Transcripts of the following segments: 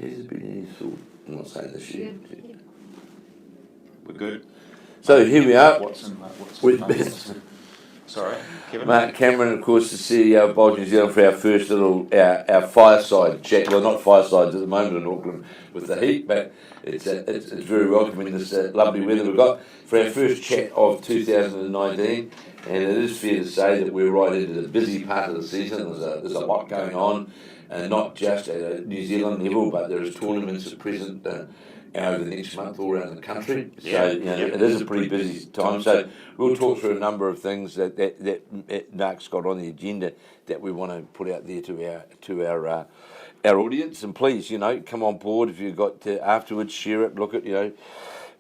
Has there been any thought? I'm not saying this year. We're good. So here we are. Sorry, Kevin. Mark Cameron, of course, the CEO of Bowls New Zealand, for our first little our fireside chat. Well, not firesides at the moment in Auckland with the heat, but it's very welcoming this lovely weather we've got for our first chat of 2019. And it is fair to say that we're right into the busy part of the season. There's a lot going on, and not just at a New Zealand level, but there is tournaments at present over the next month all around the country. So it is a pretty busy time. So we'll talk through a number of things that Mark's got on the agenda that we want to put out there to our audience. And please, come on board if you've got to afterwards, share it, look at,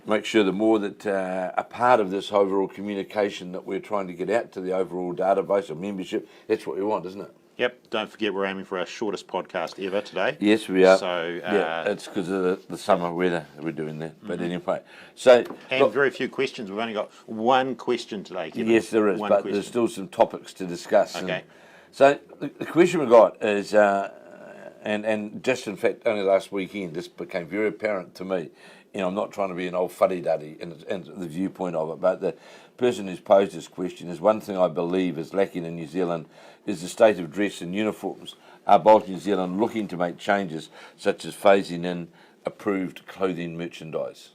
make sure the more that are part of this overall communication that we're trying to get out to the overall database of membership. That's what we want, isn't it? Yep, don't forget we're aiming for our shortest podcast ever today. Yes, we are. So it's because of the summer weather we're doing that. But anyway, so... And very few questions. We've only got one question today, Kevin. Yes, there is, but there's still some topics to discuss. Okay. So the question we got is, and just in fact, only last weekend, this became very apparent to me. I'm not trying to be an old fuddy-duddy in the viewpoint of it, but the person who's posed this question is one thing I believe is lacking in New Zealand is the state of dress and uniforms. Are Bowls New Zealand looking to make changes such as phasing in approved clothing merchandise?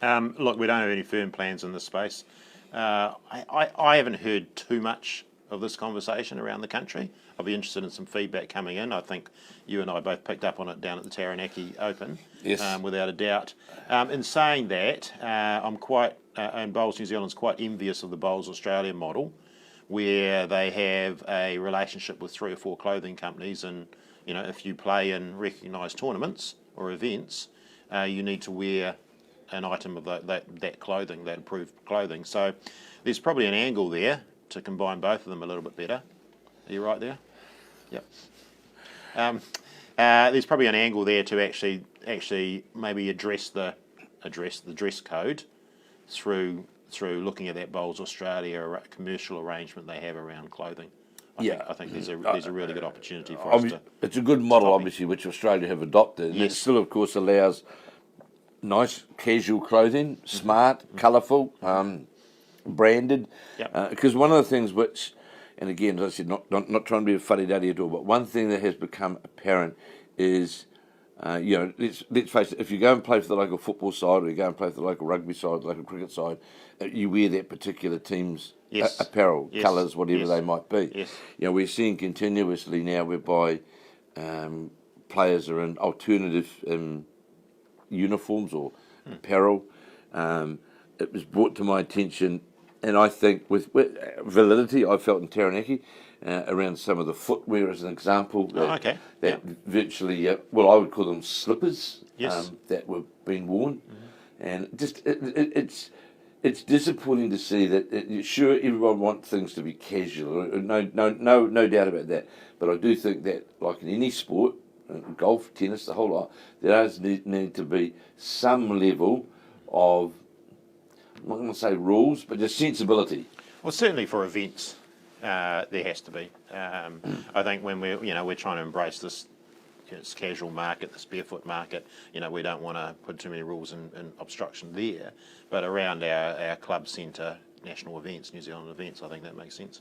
Look, we don't have any firm plans in this space. I haven't heard too much of this conversation around the country. I'll be interested in some feedback coming in. I think you and I both picked up on it down at the Taranaki Open, yes, without a doubt. In saying that, and Bowls New Zealand's quite envious of the Bowls Australia model, where they have a relationship with 3 or 4 clothing companies, and if you play in recognised tournaments or events, you need to wear an item of that clothing, that approved clothing. So there's probably an angle there to combine both of them a little bit better. Are you right there? Yep. There's probably an angle there to actually maybe address the dress code through looking at that Bowls Australia commercial arrangement they have around clothing. I think there's a really good opportunity for us to... It's a good model, obviously, which Australia have adopted. And it still, of course, allows nice casual clothing, smart, colourful, branded. Because one of the things which... And again, as I said, not trying to be a fuddy-duddy at all, but one thing that has become apparent is, let's face it, if you go and play for the local football side or you go and play for the local rugby side, the local cricket side, you wear that particular team's apparel, colours, whatever they might be. Yes. We're seeing continuously now whereby players are in alternative uniforms or apparel. It was brought to my attention, and I think with validity, I felt in Taranaki around some of the footwear as an example. That virtually, I would call them slippers that were being worn. And just it's disappointing to see that, sure, everyone wants things to be casual, no doubt about that. But I do think that, like in any sport, golf, tennis, the whole lot, there does need to be some level of, I'm not going to say rules, but just sensibility. Well, certainly for events, there has to be. I think when we're trying to embrace this casual market, this barefoot market, we don't want to put too many rules and obstruction there. But around our club centre, national events, New Zealand events, I think that makes sense.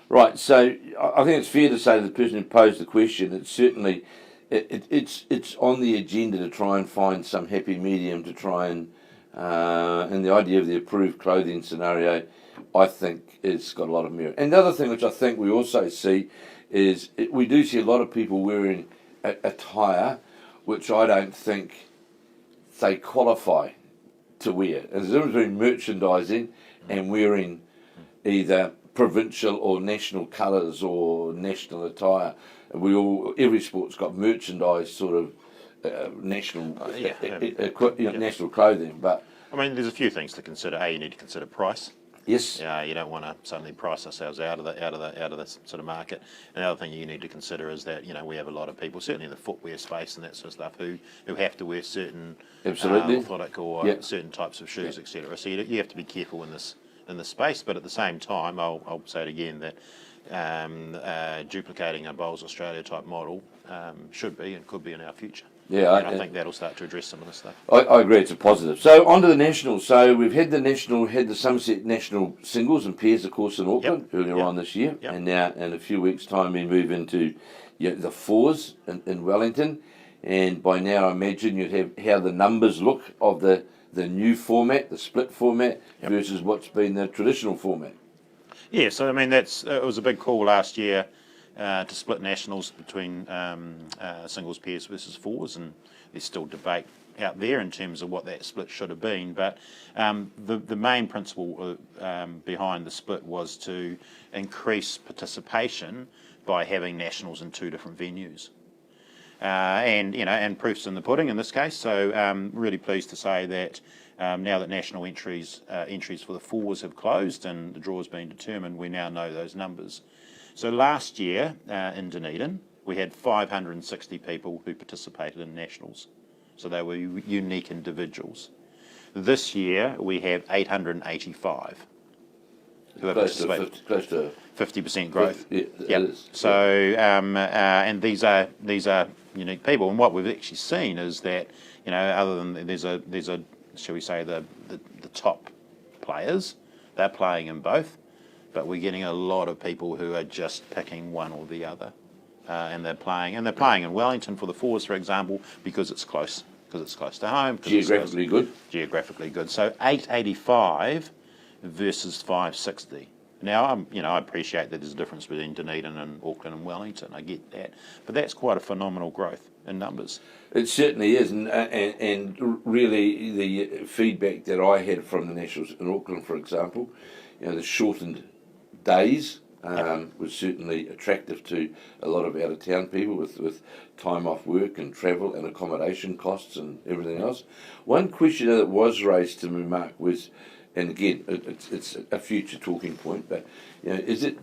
Right. So I think it's fair to say the person who posed the question, it's certainly it's on the agenda to try and find some happy medium to try and the idea of the approved clothing scenario, I think it's got a lot of merit. And the other thing which I think we also see is we do see a lot of people wearing attire which I don't think they qualify to wear. And there's a difference between merchandising and wearing either provincial or national colours or national attire. Every sport's got merchandise sort of national national clothing, but I mean, there's a few things to consider. You need to consider price. Yes. You don't want to suddenly price ourselves out of the sort of market. And the other thing you need to consider is that we have a lot of people, certainly in the footwear space and that sort of stuff, who have to wear certain orthotic or certain types of shoes, etc. So you have to be careful in this space. But at the same time, I'll say it again that duplicating a Bowls Australia type model should be and could be in our future. Yeah, and I think that'll start to address some of this stuff. I agree, it's a positive. So on to the nationals. So we've had the Somerset National Singles and Pairs, of course, in Auckland earlier on this year, and now in a few weeks' time we move into the fours in Wellington, and by now I imagine you'd have how the numbers look of the new format, the split format, versus what's been the traditional format. Yeah, so I mean it was a big call last year to split nationals between singles, pairs versus fours, and there's still debate out there in terms of what that split should have been. But the main principle behind the split was to increase participation by having nationals in two different venues. And proof's in the pudding in this case. So really pleased to say that now that national entries for the fours have closed and the draw's been determined, we now know those numbers. So last year in Dunedin, we had 560 people who participated in nationals. So they were unique individuals. This year we have 885 who have participated. Close to 50% growth. Yeah. So and these are unique people. And what we've actually seen is that other than there's a shall we say the top players, they're playing in both. But we're getting a lot of people who are just picking one or the other, and they're playing in Wellington for the fours, for example, because it's close to home. Geographically good. So 885 versus 560. Now I appreciate that there's a difference between Dunedin and Auckland and Wellington. I get that, but that's quite a phenomenal growth in numbers. It certainly is, and really the feedback that I had from the nationals in Auckland, for example, the shortened days was certainly attractive to a lot of out-of-town people with time off work and travel and accommodation costs and everything else. One question that was raised to me, Mark, was, and again, it's a future talking point, but is it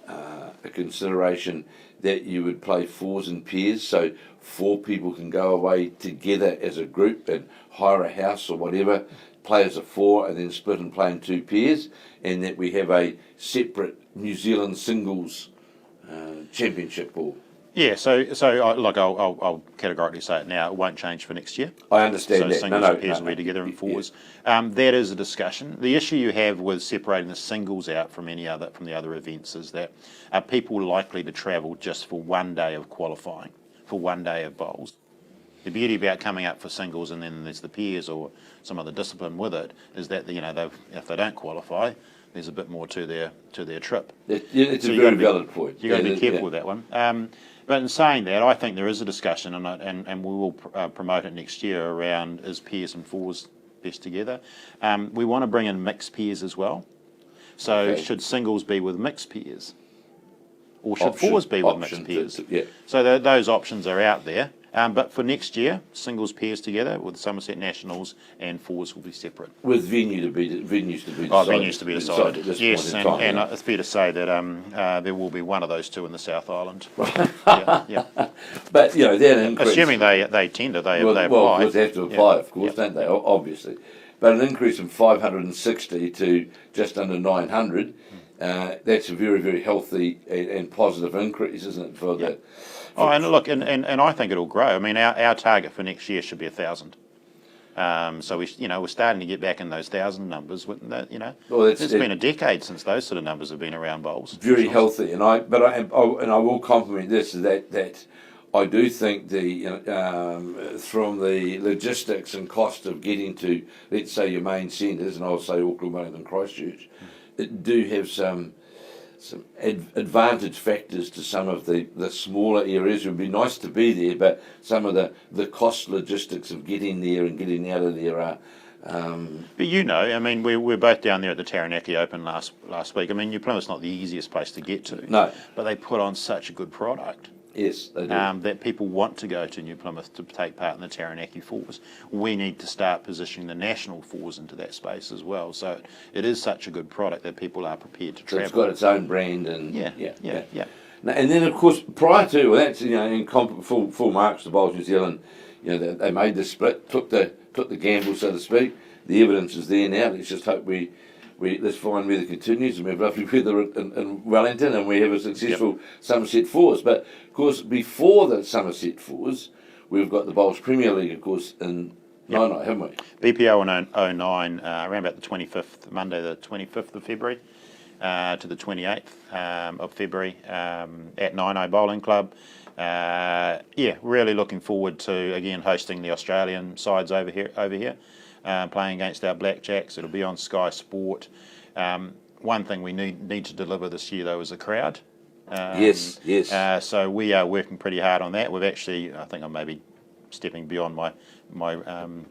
a consideration that you would play fours and pairs, so 4 people can go away together as a group and hire a house or whatever, play as a 4 and then split and play in 2 pairs, and that we have a separate New Zealand singles championship pool? Yeah, so I'll categorically say it now. It won't change for next year. I understand that. So singles and pairs will be together in fours. That is a discussion. The issue you have with separating the singles out from the other events is that are people likely to travel just for one day of qualifying, for one day of bowls? The beauty about coming up for singles and then there's the pairs or some other discipline with it is that if they don't qualify, there's a bit more to their trip. It's a very valid point. You've got to be careful with that one. But in saying that, I think there is a discussion, and we will promote it next year around is pairs and fours best together. We want to bring in mixed pairs as well. So should singles be with mixed pairs? Or should fours be with mixed pairs? So those options are out there. But for next year, singles pairs together with Somerset Nationals and fours will be separate. With venues to be decided. Venues to be decided. Yes, and it's fair to say that there will be one of those two in the South Island. Yeah. But that increase. Assuming they tender, they apply. Well, they have to apply, of course, don't they? Obviously. But an increase from 560 to just under 900, that's a very, very healthy and positive increase, isn't it, for that? And look, and I think it'll grow. I mean, our target for next year should be 1,000. So we're starting to get back in those 1,000 numbers. It's been a decade since those sort of numbers have been around bowls. Very healthy, and I will compliment this that I do think from the logistics and cost of getting to, let's say, your main centres, and I'll say Auckland, Wellington, Christchurch, it do have some advantage factors to some of the smaller areas. It would be nice to be there, but some of the cost logistics of getting there and getting out of there are. But I mean, we're both down there at the Taranaki Open last week. I mean, New Plymouth's not the easiest place to get to. No. But they put on such a good product. Yes, they do. That people want to go to New Plymouth to take part in the Taranaki Fours. We need to start positioning the national fours into that space as well. So it is such a good product that people are prepared to travel. It's got its own brand and yeah. And then of course prior to that's in full marks to Bowls New Zealand, they made the split, took the gamble, so to speak. The evidence is there now. Let's just hope we this fine weather continues, and we have lovely weather in Wellington, and we have a successful Somerset Fours. But of course, before the Somerset Fours, we've got the Bowls Premier League, of course, in Nainai, haven't we? BPL in 09, around about the 25th, Monday the 25th of February to the 28th of February at Nainai Bowling Club. Really looking forward to, again, hosting the Australian sides over here, playing against our Blackjacks. It'll be on Sky Sport. One thing we need to deliver this year, though, is a crowd. Yes. So we are working pretty hard on that. We've actually, I think I'm maybe stepping beyond my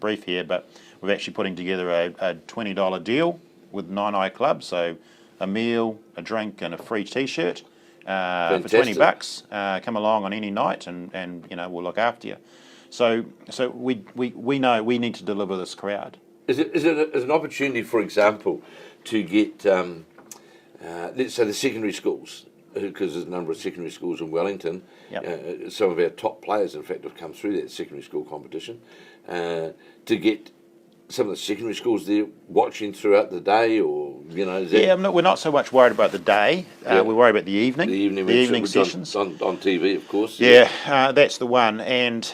brief here, but we're actually putting together a $20 deal with Nainai Club. So a meal, a drink, and a free T-shirt for $20. Come along on any night, and we'll look after you. So we know we need to deliver this crowd. Is it an opportunity, for example, to get let's say the secondary schools, because there's a number of secondary schools in Wellington. Some of our top players, in fact, have come through that secondary school competition. To get some of the secondary schools there watching throughout the day, or we're not so much worried about the day. We worry about the evening. The evening sessions on TV, of course. That's the one. And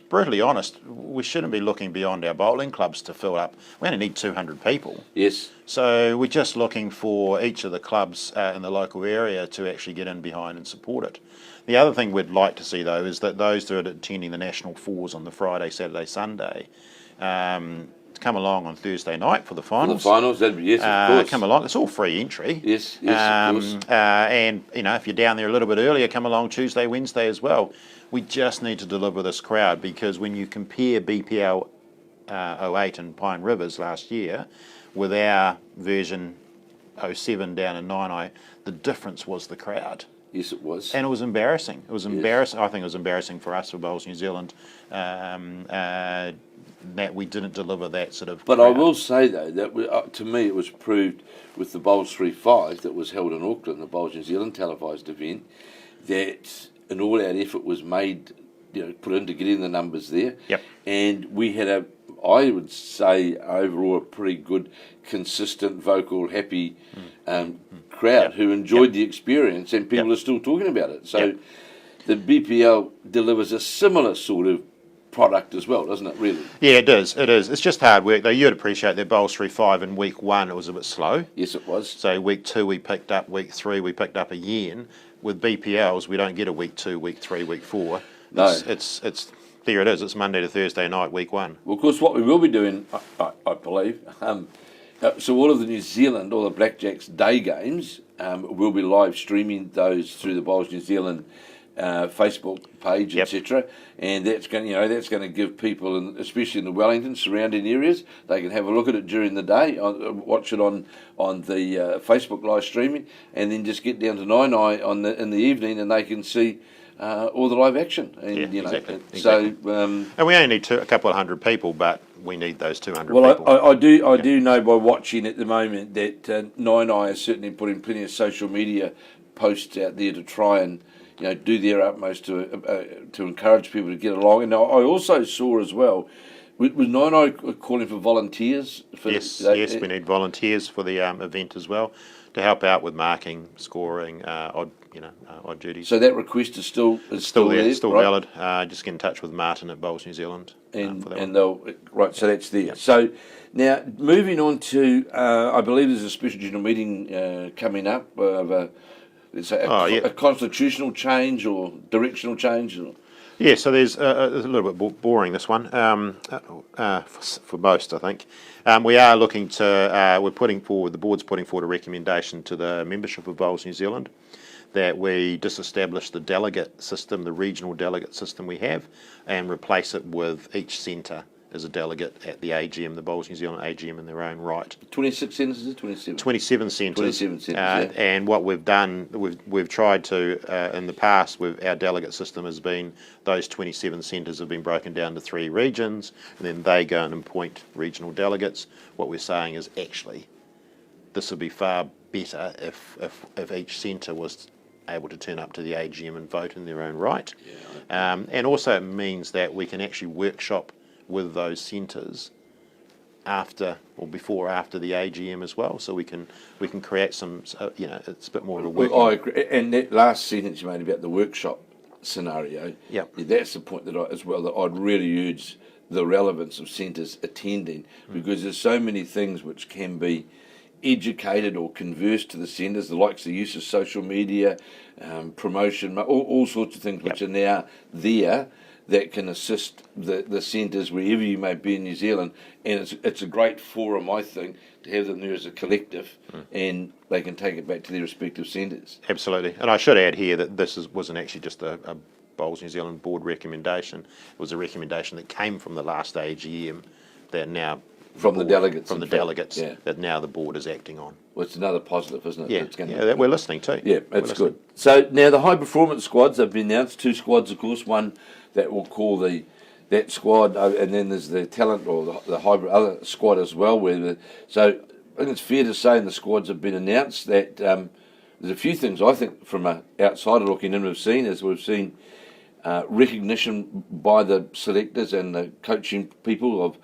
brutally honest, we shouldn't be looking beyond our bowling clubs to fill up. We only need 200 people. Yes. So we're just looking for each of the clubs in the local area to actually get in behind and support it. The other thing we'd like to see, though, is that those that are attending the National Fours on the Friday, Saturday, Sunday, come along on Thursday night for the finals. For the finals, of course. Come along. It's all free entry. Yes, of course. And, if you're down there a little bit earlier, come along Tuesday, Wednesday as well. We just need to deliver this crowd, because when you compare BPL 08 and Pine Rivers last year with our version 07 down in Nainai, the difference was the crowd. Yes, it was. And it was embarrassing. It was embarrassing. I think it was embarrassing for us, for Bowls New Zealand, that we didn't deliver that sort of But crowd. I will say, though, that to me it was proved with the Bowls 3-5 that was held in Auckland, the Bowls New Zealand televised event, that an all-out effort was made, put in to get in the numbers there. Yep. And we had I would say, overall, a pretty good, consistent, vocal, happy crowd who enjoyed the experience, and people are still talking about it. So the BPL delivers a similar sort of product as well, doesn't it, really? Yeah, it does. It is. It's just hard work, though. You'd appreciate that Bowls 3-5 in week 1, it was a bit slow. Yes, it was. So week 2 we picked up, week 3 we picked up a yen. With BPLs, we don't get a week 2, week 3, week 4. No. It's there it is. It's Monday to Thursday night, week 1. Well, of course, what we will be doing, I believe, so all of the New Zealand, all the Blackjacks day games, we'll be live streaming those through the Bowls New Zealand Facebook page, etc. And that's going, to give people, especially in the Wellington surrounding areas, they can have a look at it during the day, watch it on the Facebook live streaming, and then just get down to Nainai in the evening, and they can see all the live action. And, exactly. So, and we only need a couple of hundred people, but we need those 200 well, people. I do know by watching at the moment that Nainai is certainly putting plenty of social media posts out there to try and do their utmost to encourage people to get along. And now I also saw as well, was Nainai calling for volunteers? Yes, we need volunteers for the event as well to help out with marking, scoring, odd duties. So that request is still there, still right? valid. Just get in touch with Martin at Bowls New Zealand. So that's there. Yep. So now moving on to, I believe there's a special general meeting coming up of a constitutional change or directional change. Yeah, so there's a little bit boring, this one, for most, I think. We are looking to, the board's putting forward a recommendation to the membership of Bowls New Zealand that we disestablish the delegate system, the regional delegate system we have, and replace it with each centre as a delegate at the AGM, the Bowls New Zealand AGM in their own right. 26 centres, is it? 27? 27 centres. 27 centres, And what we've done, we've tried to, in the past, our delegate system has been, those 27 centres have been broken down to 3 regions, and then they go and appoint regional delegates. What we're saying is, actually, this would be far better if each centre was able to turn up to the AGM and vote in their own right. And also it means that we can actually workshop with those centres after or before or after the AGM as well, so we can create some, it's a bit more of a working. Well, I agree. And that last sentence you made about the workshop scenario, that's the point that I'd really urge the relevance of centres attending, because there's so many things which can be educated or conversed to the centres, the likes of the use of social media, promotion, all sorts of things which are now there that can assist the centres wherever you may be in New Zealand. And it's a great forum, I think, to have them there as a collective, and they can take it back to their respective centres. Absolutely. And I should add here that this wasn't actually just a Bowls New Zealand board recommendation. It was a recommendation that came from the last AGM that now... From the delegates. From the delegates, that now the board is acting on. Well, it's another positive, isn't it? That we're listening to. Yeah, that's good. So now the high performance squads have been announced. 2 squads, of course. One that we'll call that squad, and then there's the talent or the hybrid other squad as well. So I think it's fair to say in the squads have been announced that there's a few things I think from an outsider looking in we've seen recognition by the selectors and the coaching people of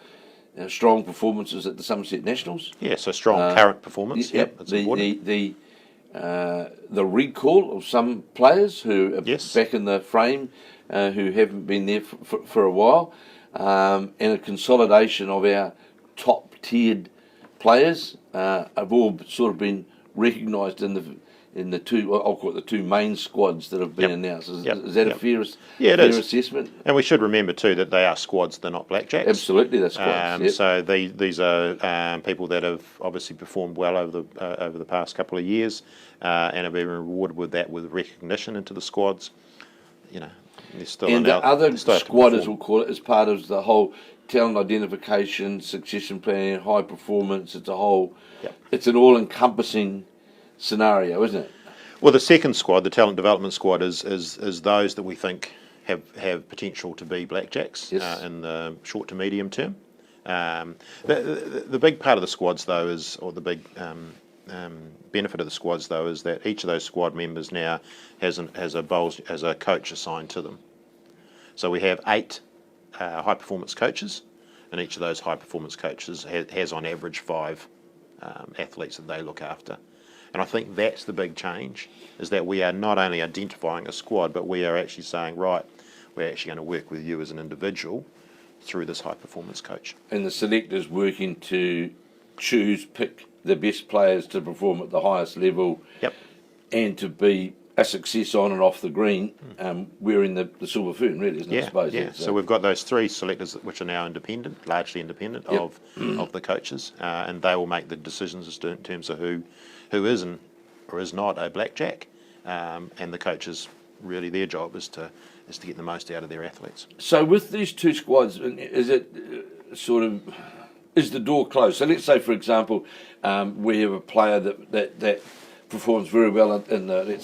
strong performances at the Somerset Nationals. Yeah, so strong current performance. That's important. The recall of some players who are back in the frame, who haven't been there for a while, and a consolidation of our top-tiered players have all sort of been recognised in the two, I'll call it the 2 main squads that have been announced. Is that a fair assessment? And we should remember too that they are squads, they're not blackjacks. Absolutely, they're squads. So these are people that have obviously performed well over the past couple of years, and have been rewarded with recognition into the squads. There's still and the other squad, as we'll call it, is part of the whole talent identification, succession planning, high performance. It's a whole. It's an all-encompassing scenario, isn't it? Well, the second squad, the talent development squad, is those that we think have potential to be blackjacks in the short to medium term. The big part of the squads, though, or the big benefit of the squads, though, is that each of those squad members now has a coach assigned to them. So we have 8 high performance coaches, and each of those high performance coaches has on average 5 athletes that they look after. And I think that's the big change, is that we are not only identifying a squad, but we are actually saying, right, we're actually going to work with you as an individual through this high performance coach. And the selectors working to pick the best players to perform at the highest level, and to be a success on and off the green, wearing the silver fern, really, isn't it? I suppose. So we've got those 3 selectors which are now largely independent of the coaches, and they will make the decisions in terms of who is or is not a blackjack, and the coaches, really their job is to get the most out of their athletes. So with these 2 squads, is it is the door closed? So let's say, for example, we have a player that performs very well in the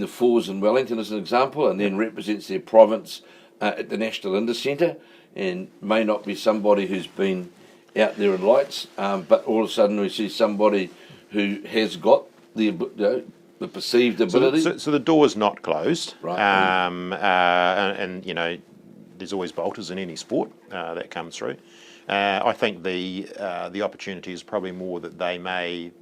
fours in Wellington as an example, and then represents their province at the National Indoor Centre, and may not be somebody who's been out there in lights, but all of a sudden we see somebody who has got the perceived ability. So the door's not closed, right? And there's always bolters in any sport that comes through. I think the opportunity is probably more that they may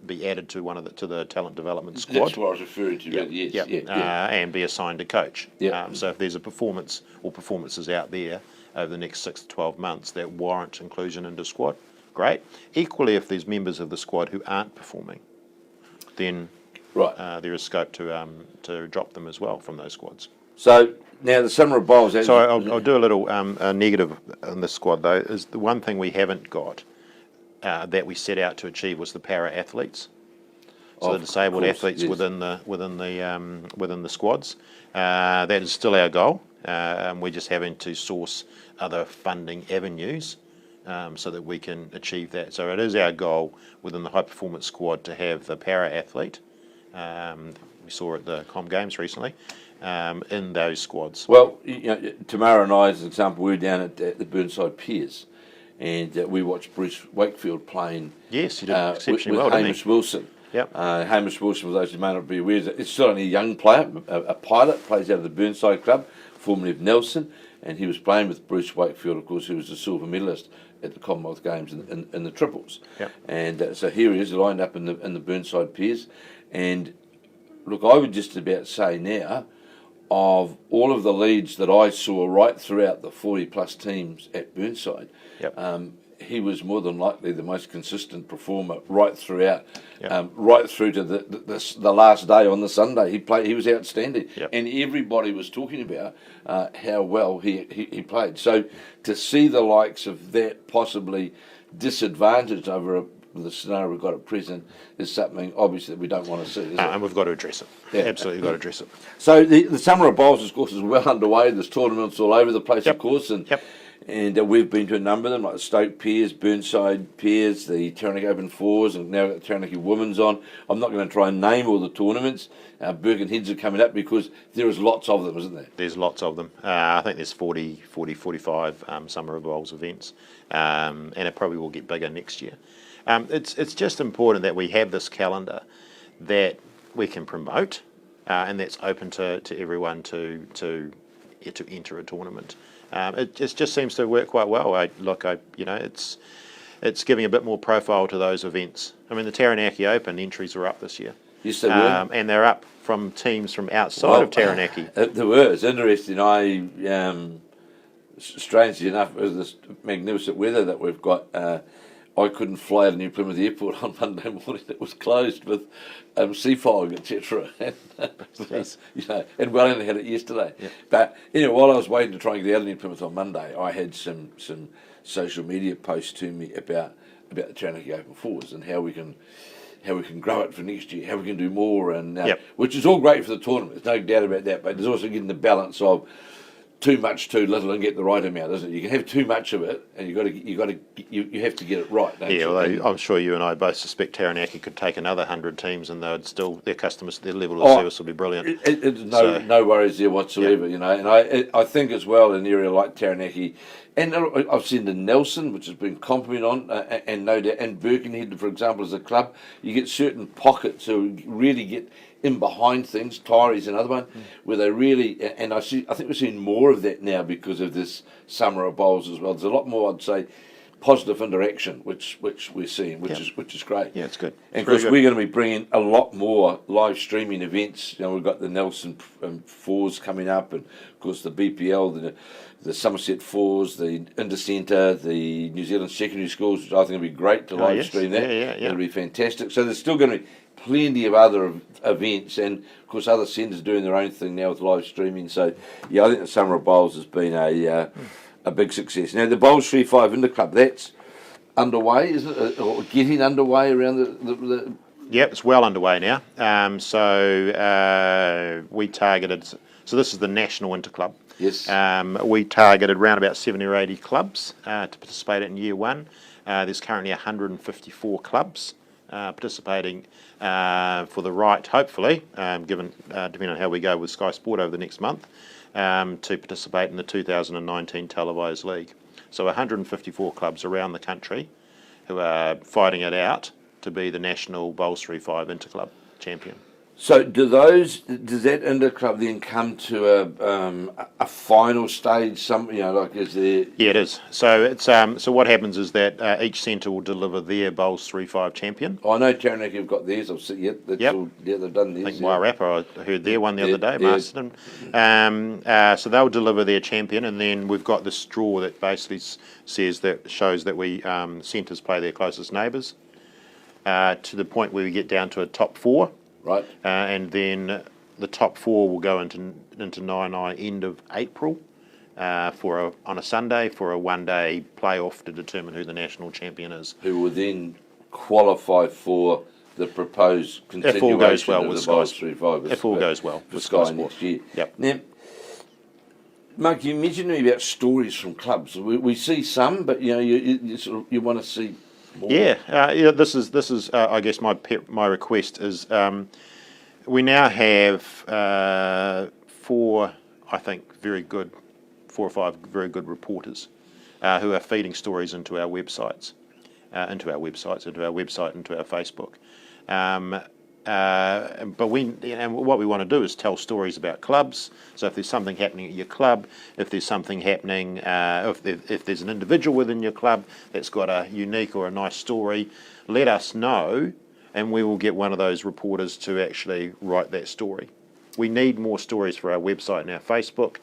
be added to to the talent development squad. That's what I was referring to. And be assigned a coach. So if there's a performance or performances out there over the next 6 to 12 months that warrant inclusion into squad, great. Equally, if there's members of the squad who aren't performing, then there is scope to drop them as well from those squads. So now the Summer of Bowls. So I'll do a little negative in this squad, though. Is the one thing we haven't got that we set out to achieve was the para athletes. So the disabled athletes within the squads. That is still our goal. We're just having to source other funding avenues so that we can achieve that. So it is our goal within the high performance squad to have the para athlete. We saw at the Com Games recently. In those squads. Well, Tamara and I, as an example, we were down at the Burnside Piers, and we watched Bruce Wakefield playing. Yes, he did exceptionally with well, Hamish Wilson. Yep. Hamish Wilson, for those who may not be aware, is still only a young player, a pilot, plays out of the Burnside Club, formerly of Nelson, and he was playing with Bruce Wakefield, of course, who was the silver medalist at the Commonwealth Games in the triples. Yep. And so here he is lined up in the Burnside pairs. And look, I would just about say now, of all of the leads that I saw right throughout the 40-plus teams at Burnside, he was more than likely the most consistent performer right throughout, right through to the last day on the Sunday. He was outstanding, and everybody was talking about how well he played. So to see the likes of that possibly disadvantaged over the scenario we've got at present is something obviously that we don't want to see. And we've got to address it. Yeah. Absolutely got to address it. So the Summer of Bowls, of course, is well underway. There's tournaments all over the place, of course, and we've been to a number of them, like the Stoke Pairs, Burnside Pairs, the Taranaki Open Fours, and now the Taranaki Women's on. I'm not going to try and name all the tournaments. Birkenheads are coming up because there is lots of them, isn't there? There's lots of them. I think there's 45 Summer of Bowls events, and it probably will get bigger next year. It's just important that we have this calendar that we can promote, and that's open to everyone to enter a tournament. It just seems to work quite well. It's giving a bit more profile to those events. I mean, the Taranaki Open entries were up this year. Yes, they were. And they're up from teams from outside of Taranaki. There were. It's interesting. Strangely enough, with this magnificent weather that we've got, I couldn't fly out of New Plymouth Airport on Monday morning. It was closed with sea fog, etc. And Wellington had it yesterday. Yep. But while I was waiting to try and get out of New Plymouth on Monday, I had some social media posts to me about the Taranaki Open Fours and how we can grow it for next year, how we can do more, and which is all great for the tournament. There's no doubt about that. But there's also getting the balance of too much, too little, and get the right amount, isn't it? You can have too much of it, and you have to get it right. Don't you? Although I'm sure you and I both suspect Taranaki could take another 100 teams, and their customers, their level of service will be brilliant. No worries there whatsoever, And I think as well in an area like Taranaki, and I've seen the Nelson, which has been complimented on, and no doubt, and Birkenhead, for example, as a club, you get certain pockets who really get in behind things. Tyrie's another one, where they really, and I think we're seeing more of that now because of this Summer of Bowls as well. There's a lot more, I'd say, positive interaction, which we're seeing, which is great. Yeah, it's good. And of course, we're going to be bringing a lot more live streaming events. We've got the Nelson Fours coming up, and of course the BPL, the Somerset Fours, the Intercentre, the New Zealand secondary schools, which I think will be great to live stream that. It'll be fantastic. So there's still going to be plenty of other events, and of course other centres doing their own thing now with live streaming. So I think the Summer of Bowls has been a big success. Now the Bowls 3-5 Interclub, that's underway, isn't it, or getting underway around the Yep, it's well underway now. We targeted. So this is the National Interclub. Yes. We targeted around about 70 or 80 clubs to participate in year one. There's currently 154 clubs participating for the right, hopefully, depending on how we go with Sky Sport over the next month, to participate in the 2019 televised league. So 154 clubs around the country who are fighting it out to be the National Bowls 3-5 Interclub champion. So does that interclub then come to a final stage? Is there? Yeah, it is. So it's so what happens is that each centre will deliver their Bowls 3-5 champion. I know Taranaki have got theirs. I've seen they've done theirs. I think Wairarapa, I heard their one the other day, Masterton. So they'll deliver their champion, and then we've got this draw that basically shows that we centres play their closest neighbours to the point where we get down to a top four. Right. And then the top four will go into Nainai end of April on a Sunday for a one-day playoff to determine who the national champion is. Who will then qualify for the proposed continuation of the Bowls 3-5. If all goes well for Sky next year. Yep. Now, Mark, you mentioned to me about stories from clubs. We see some, but you want to see more. Yeah. This is I guess my request is we now have four or five very good reporters who are feeding stories into our website, into our Facebook. but what we want to do is tell stories about clubs. So if there's something happening at your club, if there's something happening, if there's an individual within your club that's got a unique or a nice story, let us know, and we will get one of those reporters to actually write that story. We need more stories for our website and our Facebook.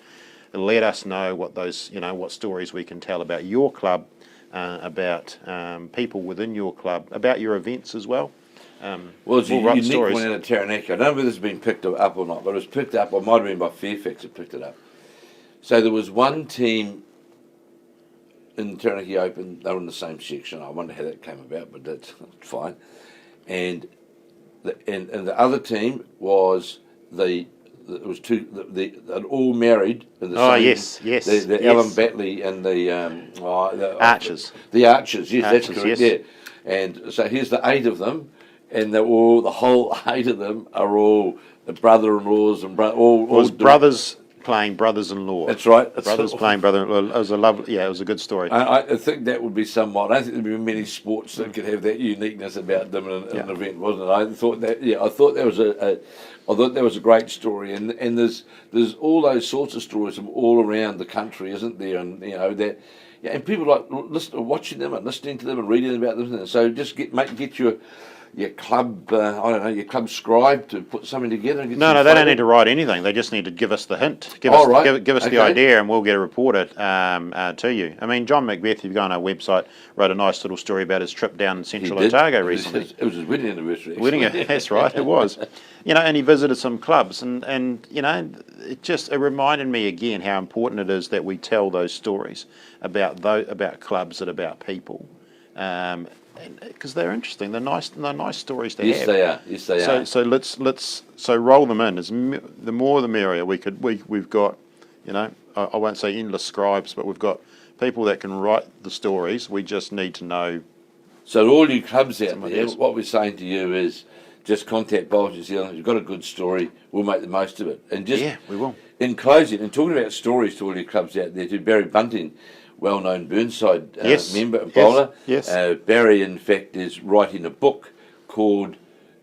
Let us know what stories we can tell about your club, about people within your club, about your events as well. Well, it's a we'll unique one out of Taranaki. I don't know whether it's been picked up or not, but it was picked up. It might have been by Fairfax that picked it up. So there was one team in the Taranaki Open. They were in the same section. I wonder how that came about, but that's fine. And the other team was they'd all married in the same. Yes. The Alan Batley and the Archers. The Archers, yes, Archers, that's correct. yes. Yeah. And so here's the 8 of them, and the whole 8 of them are all the brother-in-laws and brothers playing brothers-in-law. That's right. Brothers playing brother-in-law. It was it was a good story. I think that would be somewhat. I don't think there'd be many sports that could have that uniqueness about them in an event, wasn't it? I thought that was a great story, and there's all those sorts of stories from all around the country, isn't there? And that. Yeah, and people like watching them and listening to them and reading about them. So just get your club, your club scribe to put something together. And No, they don't need to write anything. They just need to give us the hint. Give us the idea, and we'll get a reporter to you. I mean, John Macbeth, if you go on our website, wrote a nice little story about his trip down Central Otago recently. It was his wedding anniversary. That's right, it was. And he visited some clubs, and it reminded me again how important it is that we tell those stories about clubs and about people. Because they're interesting, they're nice stories to have. Yes, they are. So let's roll them in. The more the merrier. We've got, I won't say endless scribes, but we've got people that can write the stories. We just need to know. So all you clubs out there, what we're saying to you is, just contact Bowls New Zealand. If you've got a good story, we'll make the most of it. And we will. In closing, and talking about stories to all your clubs out there, to Barry Bunting, well-known Burnside member and bowler. Yes. Barry, in fact, is writing a book called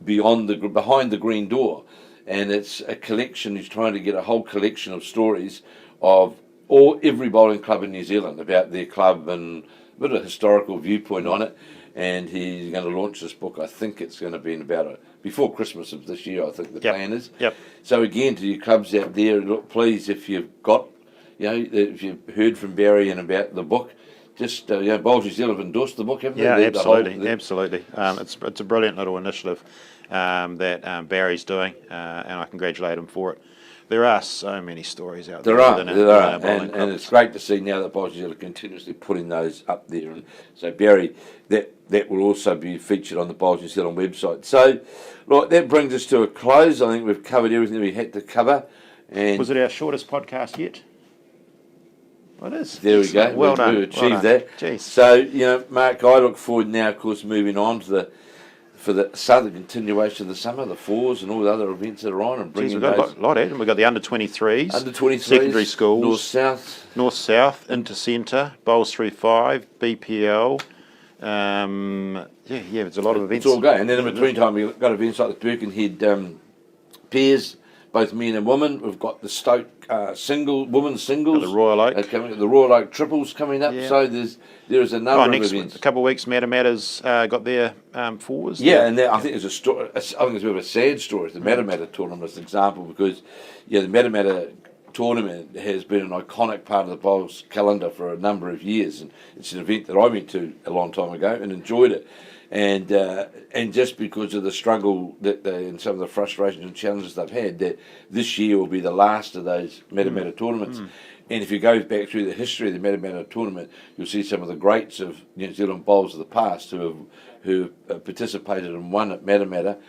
Behind the Green Door, and it's a collection. He's trying to get a whole collection of stories of every bowling club in New Zealand about their club and a bit of a historical viewpoint on it. And he's going to launch this book. I think it's going to be before Christmas of this year. I think the plan is. Yep. So again, to your clubs out there, look, please, if you've got. If you've heard from Barry and about the book, just Bowls New Zealand have endorsed the book, haven't they? Absolutely. It's a brilliant little initiative that Barry's doing, and I congratulate him for it. There are so many stories out there. There are, and it's great to see now that Bowls New Zealand are continuously putting those up there. And so Barry, that will also be featured on the Bowls New Zealand website. So, right, that brings us to a close. I think we've covered everything we had to cover. And was it our shortest podcast yet? It is. There we go. Well done. We achieved that. Jeez. So, Mark, I look forward now, of course, moving on to the southern continuation of the summer, the fours and all the other events that are on, and bringing we've got a lot added. We've got the under-23s, secondary schools, north south, into centre, bowls 3-5, BPL. It's a lot of events. It's all going, and then in between time we've got events like the Birkenhead pairs, both men and women. We've got the Stoke women's singles, and the Royal Oak the Royal Oak triples coming up. Yeah. So there is a number of events. A couple of weeks, Matamata's got their fours. Yeah, and I think there's a story. I think it's a bit of a sad story. The Matamata tournament is an example because the Matamata tournament has been an iconic part of the Bowls calendar for a number of years, and it's an event that I went to a long time ago and enjoyed it. And just because of the struggle and some of the frustrations and challenges they've had, that this year will be the last of those Matamata tournaments. And if you go back through the history of the Matamata tournament, you'll see some of the greats of New Zealand bowls of the past who participated and won at Matamata.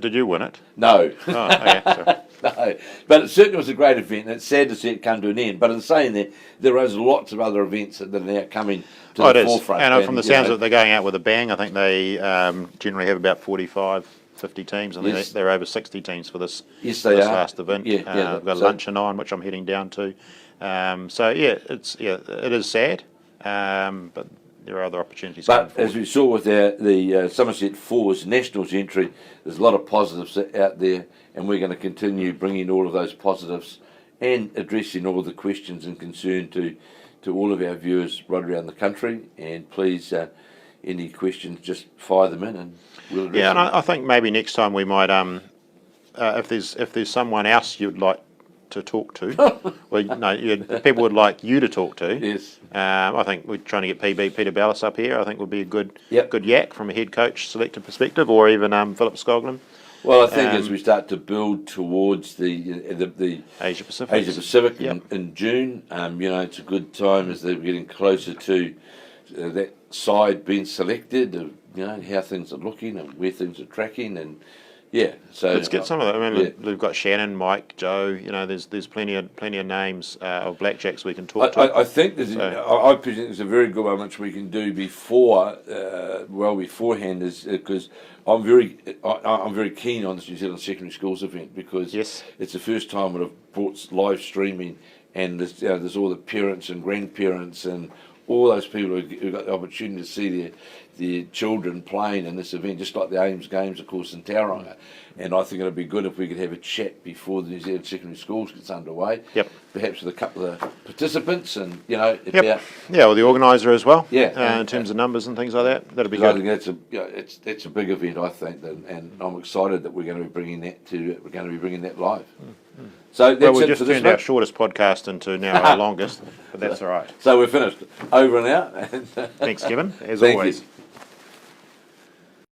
Did you win it? No. Oh, okay, sorry. No, but it certainly was a great event, and it's sad to see it come to an end. But in saying that, there is lots of other events that are now coming to the forefront. And from the sounds of it, they're going out with a bang. I think they generally have about 45, 50 teams, and they're over 60 teams for this last event. They've got luncheon on, which I'm heading down to. It is sad, but there are other opportunities going But forward. as we saw with the Somerset Fours Nationals entry, there's a lot of positives out there, and we're going to continue bringing all of those positives and addressing all the questions and concern to all of our viewers right around the country. And please, any questions, just fire them in, and we'll address Yeah, them. and I think maybe next time we might, if there's someone else you'd like to talk to, well, no, people would like you to talk to. Yes. I think we're trying to get PB Peter Ballas up here. I think would be a good Yep. good yak from a head coach selector perspective, or even Philip Skoglund, Well, I think as we start to build towards the Asia Pacific. Pacific Yep. in June, it's a good time as they're getting closer to that side being selected, of, how things are looking and where things are tracking, and so Let's get some of that. I mean, yeah. we've got Shannon, Mike, Joe. There's plenty of names of blackjacks we can talk to. I think I present there's a very good one which we can do beforehand, is because I'm very keen on this New Zealand Secondary Schools event, because Yes. it's the first time we've brought live streaming, and there's all the parents and grandparents and all those people who got the opportunity to see their children playing in this event, just like the Ames Games, of course, in Tauranga. And I think it'd be good if we could have a chat before the New Zealand Secondary Schools gets underway. Yep. Perhaps with a couple of participants, and about. Yeah, well, the organiser as well. Yeah, in terms of numbers and things like that, that'd be I good. think that's a big event, I think, and I'm excited that we're going to be bringing that live. So that's Well, we it just for this turned our week. shortest podcast into now our longest, but that's all right. So we're finished. Over and out. Thanks, Kevin, as Thank always. you.